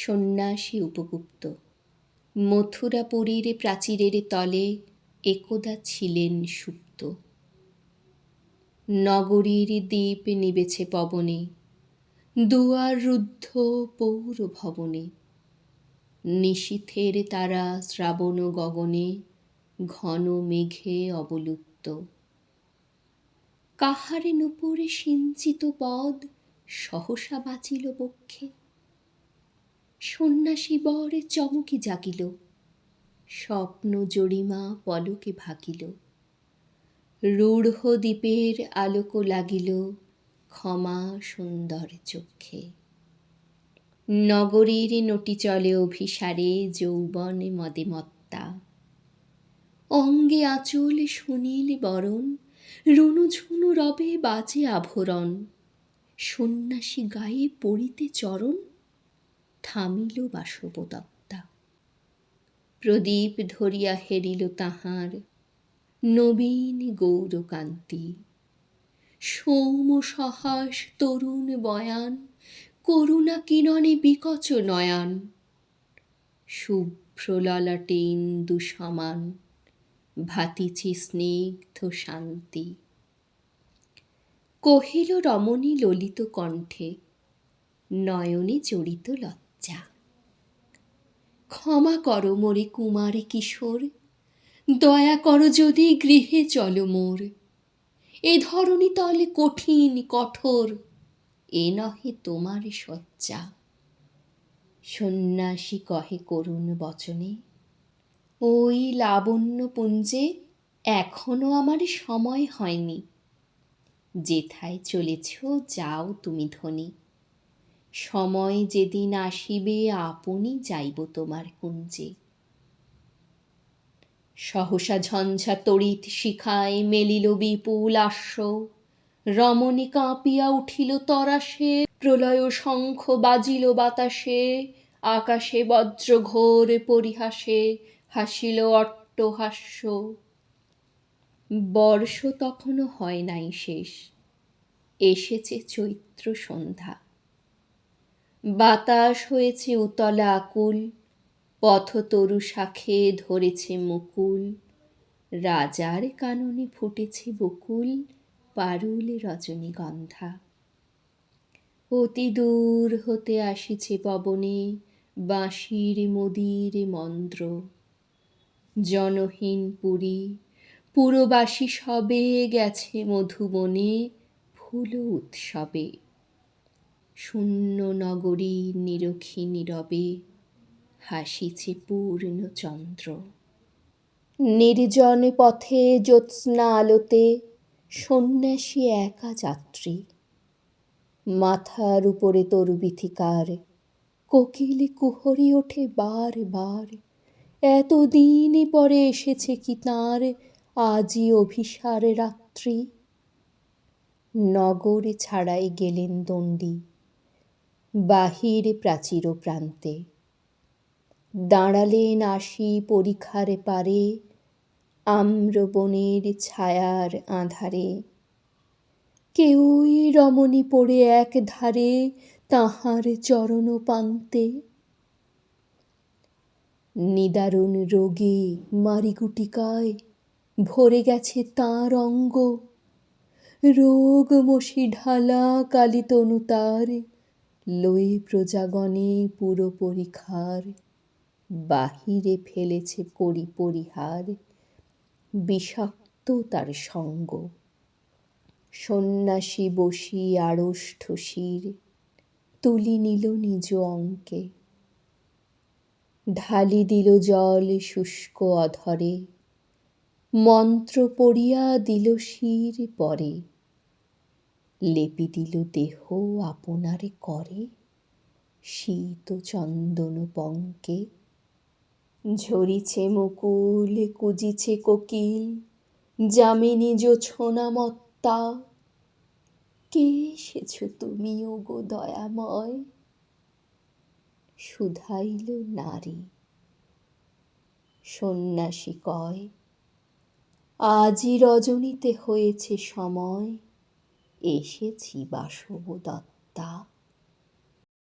সন্ন্যাসী উপগুপ্ত মথুরাপুরীর প্রাচীরের তলে একদা ছিলেন সুপ্ত। নগরীর দ্বীপ নিবেছে পবনে, দুয়ার রুদ্ধ পৌর ভবনে। নিশীথের তারা শ্রাবণ গগনে, ঘন মেঘে অবলুপ্ত। কাহারে নূপুর সিঞ্চিত পদ সহসা বাচিল বক্ষে। সন্ন্যাসী বর চমকি জাগিল, স্বপ্ন জরিমা পলকে ভাগিল। রূঢ় দ্বীপের আলোক লাগিল, ক্ষমা সুন্দর চক্ষে। নগরীর নটি চলে অভিসারে, যৌবনে মদে মত্তা। অঙ্গে আঁচল সুনীল বরণ, রুনুঝুনু রবে বাজে আভরণ। সন্ন্যাসী গায়ে পড়িতে চরণ, থামিল বাসবদত্তা। প্রদীপ ধরিয়া হেরিল তাহার, নবীন গৌরকান্তি। সৌম্য সহাস তরুণ বয়ান, করুণা কিরণে বিকচ নয়ন। শুভ্র ললাটে ইন্দু সমান, ভাতিছে স্নিগ্ধ শান্তি। কহিল রমণী ললিত কণ্ঠে, নয়নে জড়িত লজ্জা। ক্ষমা কর মোরে কুমার কিশোর, দয়া কর যদি গৃহে চলো মোর। এ ধরণী তল কঠিন কঠোর, এ নহে তোমার শয্যা। সন্ন্যাসী কহে করুণ বচনে, ওই লাবণ্যপুঞ্জে এখনো আমার সময় হয়নি। যেথায় চলেছ যাও তুমি ধ্বনি, সময় যেদিন আসিবে আপনি যাইব তোমার কুঞ্জে। সহসা ঝঞ্ঝা তড়িৎ শিখায় মেলিল বিপুল আশ্ব। রমণী কাঁপিয়া উঠিল তরাসে, প্রলয় শঙ্খ বাজিল বাতাসে। আকাশে বজ্র ঘোর পরিহাসে, হাসিল অট্টহাস্য। বর্ষ তখনো হয় নাই শেষ, এসেছে চৈত্র সন্ধ্যা। বাতাস হয়েছে উতলা আকুল, পথতরু শাখে ধরেছে মুকুল। রাজার কাননে ফুটেছে বকুল, পারুল রজনীগন্ধা। অতি দূর হতে আসিছে পবনে, বাঁশির মদির মন্দ্র। জনহীন পুরী, পুরবাসী সবে গেছে মধুবনে, ফুল উৎসবে। শূন্য নগরী নিরখী নীরবে, হাসিছে পূর্ণচন্দ্র। নির্জন পথে জ্যোৎস্না আলোতে, সন্ন্যাসী একা যাত্রী। মাথার উপরে তরুবীথিকার, কোকিল কুহরে ওঠে বার বার। এতদিন পরে এসেছে কি তাঁর, আজই অভিসার রাত্রি। নগর ছাড়াই গেলেন দণ্ডী, বাহির প্রাচীর প্রান্তে। দাঁড়ালেন আসি পরিখার পারে, আম্রবনের ছায়ার আঁধারে। কেউই রমণী পড়ে এক ধারে, তাহার চরণ পান্তে। নিদারুণ রোগে মারিগুটিকায়, ভরে গেছে তাঁর অঙ্গ। রোগ মশি ঢালা কালী তনু তার, লয়ে প্রজাগণে পুর পরিখার। বাহিরে ফেলেছে করি পরিহার, বিষাক্ত তার সঙ্গ। সন্ন্যাসী বসি আড়ষ্ঠ শির, তুলি নিল নিজ অঙ্কে। ঢালি দিল জল শুষ্ক অধরে, মন্ত্র পড়িয়া দিল শির পরে। লেপি দিল দেহ আপনার করে, শীত চন্দন পঙ্কে। ঝরিছে মুকুল কুজিছে কোকিল, যামিনী জোছনা মত্তা। কে এসেছ তুমি ওগো দয়াময়, শুধাইল নারী। সন্ন্যাসী কয়, আজই রজনীতে হয়েছে সময়, এসেছি বাসবদত্তা।